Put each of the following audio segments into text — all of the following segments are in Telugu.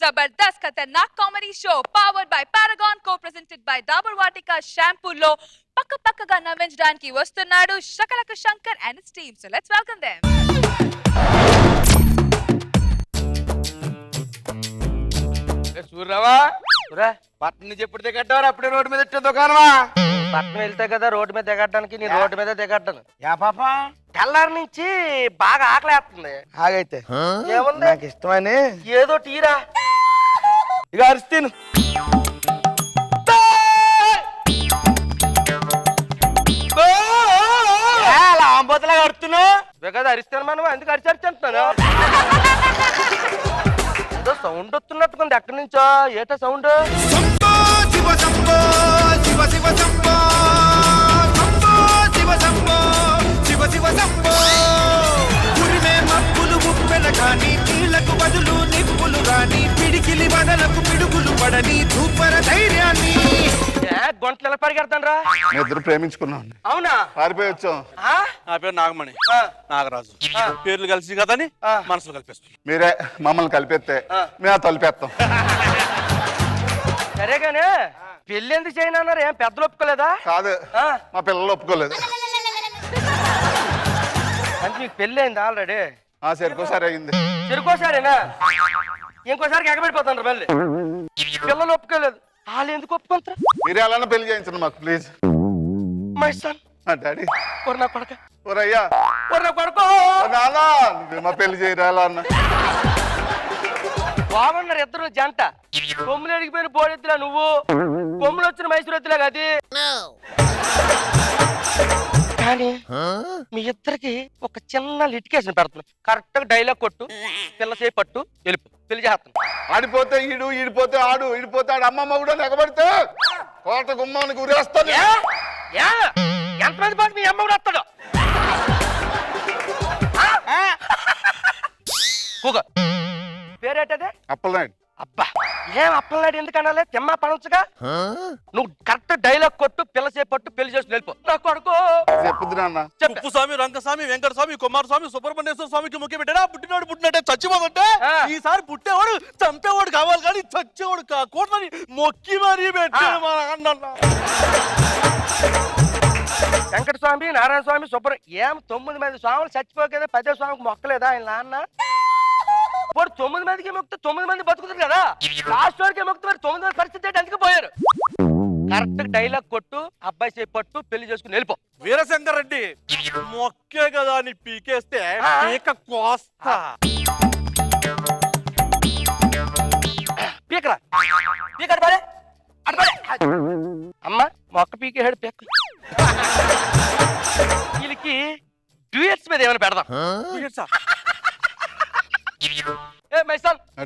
जबरदस्त खतरनाक comedy show powered by Paragon co-presented by Dabur Vatika shampoo లో పక్కగా నవ్వించడానికి వస్తున్నాడు Shakalaka Shankar and his team. So let's welcome them. సూర్యరావా పట్టణ నుంచి ఎప్పుడు దిగట్టారు అప్పుడే రోడ్డు మీద ఇచ్చే దుకాణమా పట్టణం వెళ్తే కదా రోడ్డు మీద దిగట్టడానికి నీ రోడ్డు మీద దిగట్టను యా పాపా తెల్లారి నుంచి బాగా ఆకలేస్తుంది ఆగైతే ఏముంది నాకు ఇష్టమని ఏదో టీరా ఇక అరిస్తీను అలా ఆంబోతలాగా అరుతున్నావు కదా అరిస్తాను మనం ఎందుకు అరిచంటున్నాను ఏదో సౌండ్ వస్తున్నట్టుకుంది ఎక్కడి నుంచో ఏటో సౌండ్ బదులు నిప్పులు రాని పిడికిలి వదలకు పిడుగులు పడని సూపర ధైర్యాన్ని గొంటలు ఎలా పరిగెడతాను రా ఇద్దరు ప్రేమించుకున్నాం. అవునా పారిపోయి వచ్చాం. నా పేరు నాగమణి నాగరాజు పేర్లు కలిసి కదని మనసులు కలిపేస్తాం. మీరే మమ్మల్ని కలిపేస్తే మేము తలిపేస్తాం. సరేగానే పెళ్లి ఎందుకు చేయనన్నారు ఏం పెద్దలు ఒప్పుకోలేదా కాదు మా పిల్లలు ఒప్పుకోలేదు. అంటే మీకు పెళ్లి అయింది ఆల్రెడీ సరికోసారి అయింది. సరికోసారేనా ఇంకోసారికి ఎగబడిపోతాను మళ్ళీ పిల్లలు ఒప్పుకోలేదు వాళ్ళు ఎందుకు ఒప్పుకుంటారు మీరే అలానే పెళ్లి చేయించండి మాకు ప్లీజ్. మై సన్ డాడీ నా కొడక ఓరయ్యా నా కొడుకో నానా మా పెళ్లి చేయరా అలా అన్న బాగున్నారు ఇద్దరు జంట కొమ్ములు ఎడిగిపోయిన బోడెత్తులా నువ్వు కొమ్ములు వచ్చిన మైసూరు ఎత్తులా అది కానీ మీ ఇద్దరికి ఒక చిన్న లిటికేషన్ పెడుతున్నాను కరెక్ట్ గా డైలాగ్ కొట్టు పిల్ల సేపు పట్టు వెళ్ళిపో పెళ్లి చేస్తాను. ఆడిపోతే ఈడు ఈడిపోతే ఆడు ఈడిపోతే ఆడు అమ్మమ్మ కూడా ఎగబడితే కోట గుమ్మానికి ఉరేస్తాను. ఎంతమంది పాటు మీ అమ్మ కూడా వస్తాడు పేరేటదే అప్పలనాయుడు. అబ్బా ఏం అప్పలనాయుడు ఎందుకు అనాలి తెమ్మ పనొచ్చుగా నువ్వు కరెక్ట్ డైలాగ్ కొట్టు పిల్ల సేపు పట్టు పెళ్లి చేసి వెళ్ళిపో నా కొడుకో చెప్పుద్ది నాన్న. ఉప్పు స్వామి రంగస్వామి వెంకట స్వామి కుమారస్వామి సుబ్రహ్మణ్యేశ్వర స్వామికి ముఖ్య పెట్టాడా పుట్టినోడు పుట్టినట్టే చచ్చిపోతుంటే ఈసారి పుట్టేవాడు చంపేవాడు కావాలి కానీ చచ్చేవాడు కాకూడదని మొక్కి మరీ పెట్టాడు మా అన్న. వెంకట స్వామి నారాయణ స్వామి ఏం 9 మంది స్వాములు చచ్చిపోకేదా 10వ స్వామికి మొక్కలేదా ఆయన నాన్న ఇప్పుడు 9 మందికి మొక్కితే 9 మంది బతుకుతారు కదా లాస్ట్ వరకు మొక్కితే మరి 9 మంది పరిస్థితి ఏంటి అందుకే పోయారు. కరెక్ట్ డైలాగ్ కొట్టు అబ్బాయి సేపు పట్టు పెళ్లి చేసుకుని వెళ్ళిపో. వీరశంకర్ రెడ్డి మొక్కే కదా అని పీకేస్తే పీక కోస్తా. పీకరా పీకడు పడే అమ్మ మొక్క పీకేహాడు పీక వీళ్ళకి డ్యూయట్స్ మీద ఏమైనా పెడదాం.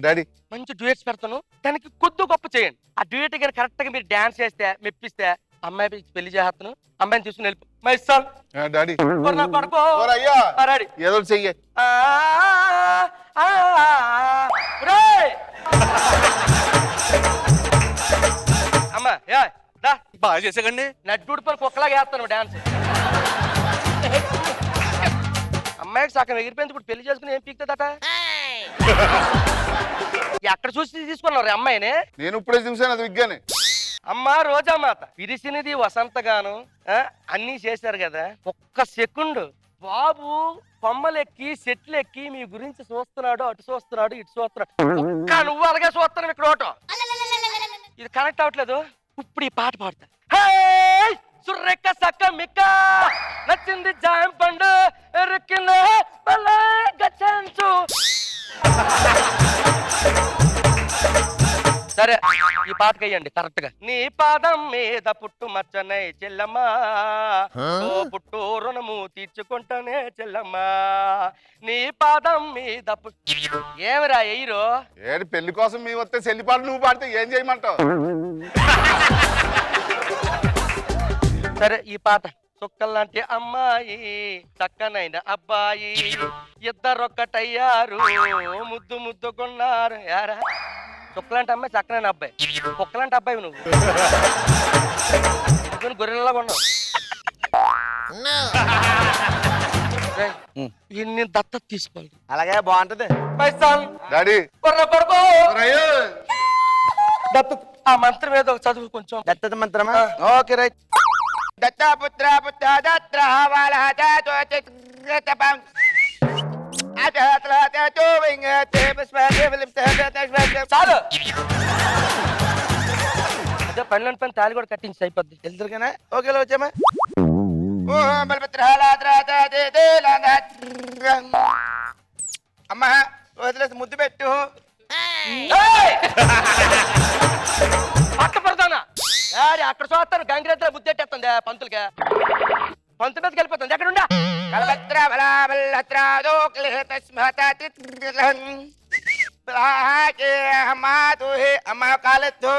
డాడీ మంచి డ్యూయట్స్ పెడతాను దానికి కొద్ది గొప్ప చేయండి. ఆ డ్యూయట్ గారు కరెక్ట్ గా మీరు డాన్స్ చేస్తే మెప్పిస్తే అమ్మాయి పెళ్లి చేస్తాను అమ్మాయిని తీసుకుని వెళ్ళిపో. మైసాల్ డాడీ పడుకో ఏదో చెయ్యి. అమ్మా బాగా చేసాకండి నడ్డూడి పని కుక్కలాగా వేస్తాను డాన్స్. అమ్మాయికి సగం ఎగిరిపోయింది ఇప్పుడు పెళ్లి చేసుకుని ఏం పీకుతుందట ఎక్కడ చూసి తీసుకున్నారు అమ్మాయిని నేను ఇప్పుడే చూసాను అది విగ్గానే. అమ్మా రోజామాత విరిసినది వసంతగాను అన్ని చేశారు కదా ఒక్క సెకండ్ బాబు కొమ్మలెక్కి చెట్లు ఎక్కి మీ గురించి చూస్తున్నాడు అటు చూస్తున్నాడు ఇటు చూస్తున్నాడు ఒక్క నువ్వు అలాగే చూస్తున్నావు ఇక్కడ ఒకటో ఇది కనెక్ట్ అవ్వట్లేదు. ఇప్పుడు ఈ పాట పాడతా సుర్రెక్క సక్క మిక్క నచ్చింది జాయం పండు ఎరుకిన గచ్చంచు. సరే ఈ పాటకి అయ్యండి కరెక్ట్ గా. నీ పాదం మీద పుట్టు మచ్చనే చెల్లమ్మా పుట్టు రుణము తీర్చుకుంటానే చెల్లమ్మా నీ పాదం మీద పుట్టు ఏమిరా ఎయ్యరు ఏడు పెళ్లి కోసం మీ వస్తే చెల్లి పాట నువ్వు పాడితే ఏం చేయమంటావు. సరే ఈ పాట చుక్కల్లాంటి అమ్మాయి చక్కనైన అబ్బాయి ఇద్దరొక్కటయ్యారు ముద్దు ముద్దుకున్నారు యారా. చుక్కలాంటి అమ్మాయి చక్కనైన అబ్బాయి కుక్కలాంటి అబ్బాయి నువ్వు గొర్రెల్లాగా ఉన్నావు. నేను దత్తత తీసుకోవాలి. అలాగే బాగుంటది. డాడీ దత్తత ఆ మంత్రం ఏదో చదువు కొంచెం. దత్తత మంత్రమా? Okay right. దత్తపుత్ర పుత్ర దత్ర చాలు. అదే పనిలోని పని తాళి కూడా కట్టించి అయిపోద్ది. తెలుసుకనా? ఓకేలో వచ్చామా? అమ్మా వదిలేసి ముద్దు పెట్టు. పట్టపడతానా అక్కడ చూస్తాను గంగిరెద్దుల బుద్ధెట్టేస్తుంది పంతులకి. పంతుల మీదకి వెళ్ళిపోతుంది. ఎక్కడ ఉండా అమ్మా కాలెత్తు.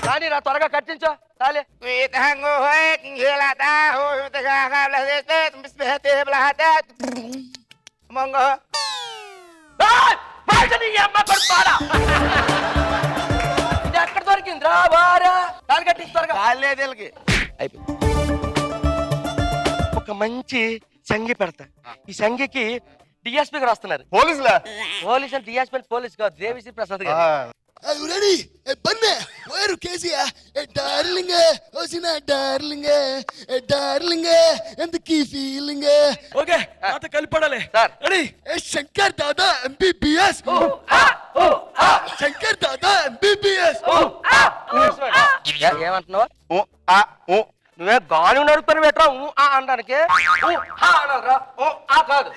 కానీ నా త్వరగా కట్టించో తాళి. ఇది ఎక్కడ దొరికింది రా బారా? తాళి కట్టించు త్వరగా. కాలేదు వీళ్ళకి. అయిపోయింది. ఒక మంచి సంగి పెడతా. ఈ సంగికి డిఎస్పీ గారు వస్తున్నారు. పోలీసులా? పోలీస్ అంటే డిఎస్పీ పోలీస్ కాదు, దేవిశ్రీ ప్రసాద్ గారు. Are you ready? Hey, Banne, where Casey? Hey, darling, oh, Sina, darling, hey, darling, and the key feeling. Okay నాతో కలిపి పడాలి sir. Ready? Hey, Shankar Dada, MBBS. Shankar Dada, MBBS. ఏమంటున్నావా? నువ్వే గాలి నడుపుతాను పెట్టరా అనడానికి అనాలరా కాదు.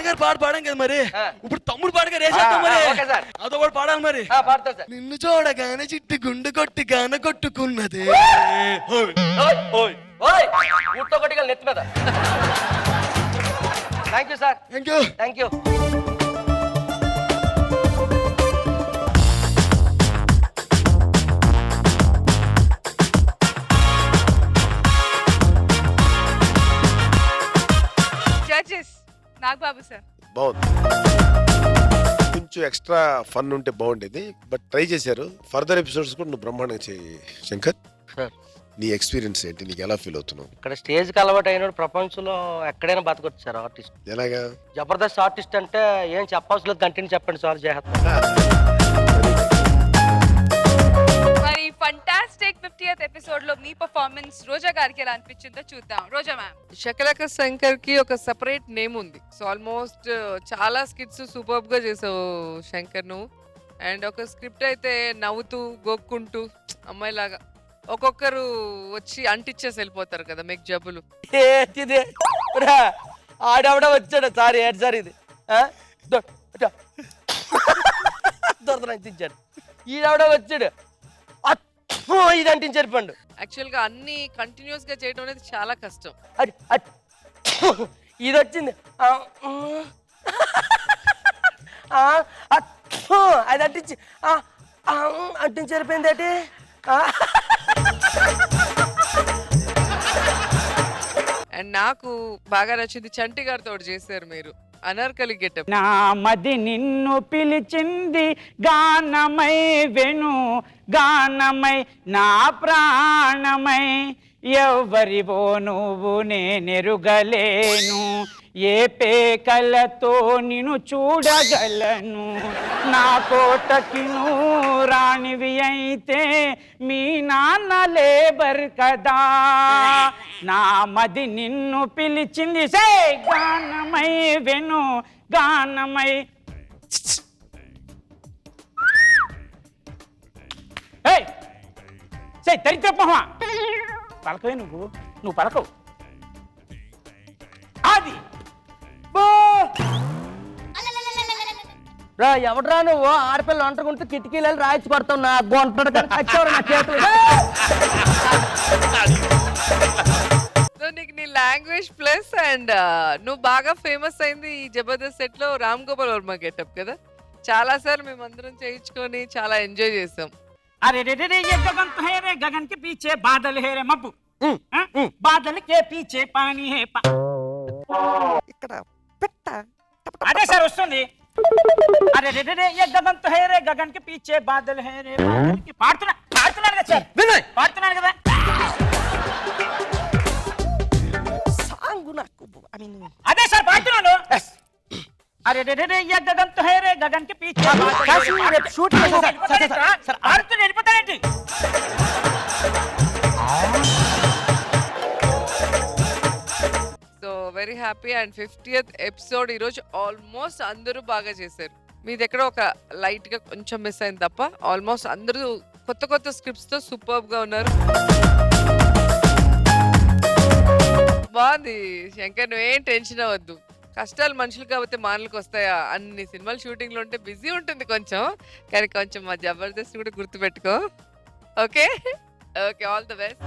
గారు పాట పాడాం కదా మరి, ఆ. ఇప్పుడు తమ్ముడు పాటగా రేసేద్దాం మరి. Okay sir. అదో కూడా పాడాలి మరి. పాడతా సార్. నిన్ను చూడగానే చిట్టి గుండె కొట్టి గాన కొట్టుకున్నది. ఊటో కొట్టిగా నెత్తి మీద. Thank you sir. Thank you. Thank you. Judges Nagababu sir. బాగుంది. కొంచెం ఎక్స్ట్రా ఫన్ ఉంటే బాగుండేది, బట్ ట్రై చేశారు. ఫర్దర్ ఎపిసోడ్స్ కూడా నువ్వు బ్రహ్మాండంగా చేయి శంకర్. సార్ నీ ఎక్స్పీరియన్స్ ఏంటి? నీకు ఎలా ఫీల్ అవుతున్నావు? ఇక్కడ స్టేజ్కి అలవాటు అయినాడు ప్రపంచంలో ఎక్కడైనా బతకొచ్చు సార్ ఆర్టిస్ట్. ఎలాగా? జబర్దస్త్ ఆర్టిస్ట్ అంటే ఏం చెప్పవలసిన లేదు, కంటిన్యూ చెప్పండి సార్. చేస్తాను. మరి ఫంటాస్టిక్ 50th ఎపిసోడ్ లో మీ పర్ఫార్మెన్స్ రోజా గారికి ఎలా అనిపించిందో చూద్దాం. రోజా మ్యామ్. శకలక శంకర్ కి ఒక సెపరేట్ నేమ్ ఉంది. సో ఆల్మోస్ట్ చాలా స్కిట్స్ సూపర్బ్ గా చేసావు శంకర్ నువ్వు. అండ్ ఒక స్క్రిప్ట్ అయితే నవ్వుతూ గోక్కుంటూ అమ్మాయిలాగా ఒక్కొక్కరు వచ్చి అంటిచ్చేసి వెళ్ళిపోతారు కదా మీకు జబ్బులు. ఏంటిది ఆడవిడ వచ్చాడు సార్. ఏంటి సార్ ఇది? దొరద అంటించాడు. ఈడవిడ వచ్చాడు ఇది అంటించారు పండు. యాక్చువల్ గా అన్ని కంటిన్యూస్ గా చేయడం అనేది చాలా కష్టం. ఇది వచ్చింది అది అంటించి అంటించారిపోయింది ఏంటి? అండ్ నాకు బాగా నచ్చింది చంటి గారితో చేశారు మీరు అనార్కలి గెటప్. నా మది నిన్ను పిలిచింది గానమై వెను గానమై నా ప్రాణమై ఎవ్వరివో నువ్వు నేనెరుగలేను ఏ పేకలతో నిన్ను చూడగలను నా కోటకి నువ్వు రాణివి అయితే మీ నాన్న లేబర్ కదా నా మది నిన్ను పిలిచింది సే గానమై వెను గానమై దరిద్ర మొహమా పలకవే నువ్వు పలకవు అది రా ఎవడరా నువ్వు ఆడపిల్ల వంటకుంటూ కిటికీలు రాయించి పడతావు నా గొంట నా చేతులు. సో నీకు నీ లాంగ్వేజ్ ప్లస్ అండ్ నువ్వు బాగా ఫేమస్ అయింది ఈ జబర్దస్త్ సెట్ లో రామ్ గోపాల్ వర్మ గెటప్ కదా. చాలా సార్లు మేమందరం చేయించుకొని చాలా ఎంజాయ్ చేసాం. अरे रे रे रे ये गगन तो है रे गगन के पीछे बादल है रे मब्बू बादल के पीछे पानी है ఇక్కడ పెట్ట అదే సార్ వస్తుంది అరే రే రే రే ये गगन तो है रे गगन के पीछे बादल है रे పాడుతున్నాను కదా సార్ వినయ్ పాడుతున్నాను కదా సాంగ్ నాకు ఐ మీన్ అదే సార్ పాడుతున్నాను అరే రే రే రే ये गगन तो है रे गगन के पीछे बादल है रे షూటింగ్ పాడుతూ వెళ్ళిపోతానేంటి so very happy and 50th episode ఈరోజు ఆల్మోస్ట్ అందరూ బాగా చేశారు. మీది ఎక్కడో ఒక లైట్ గా కొంచెం మిస్ అయింది తప్ప ఆల్మోస్ట్ అందరూ కొత్త కొత్త స్క్రిప్ట్స్ తో సూపర్బ్ గా ఉన్నారు. బాగుంది శంకర్, నువ్వేం టెన్షన్ అవ్వద్దు. కష్టాలు మనుషులు కాబట్టి మానలకు వస్తాయా? అన్ని సినిమాలు షూటింగ్ లో ఉంటే బిజీ ఉంటుంది కొంచెం, కానీ కొంచెం మా జబర్దస్త్ కూడా గుర్తుపెట్టుకో. Okay okay, all the best.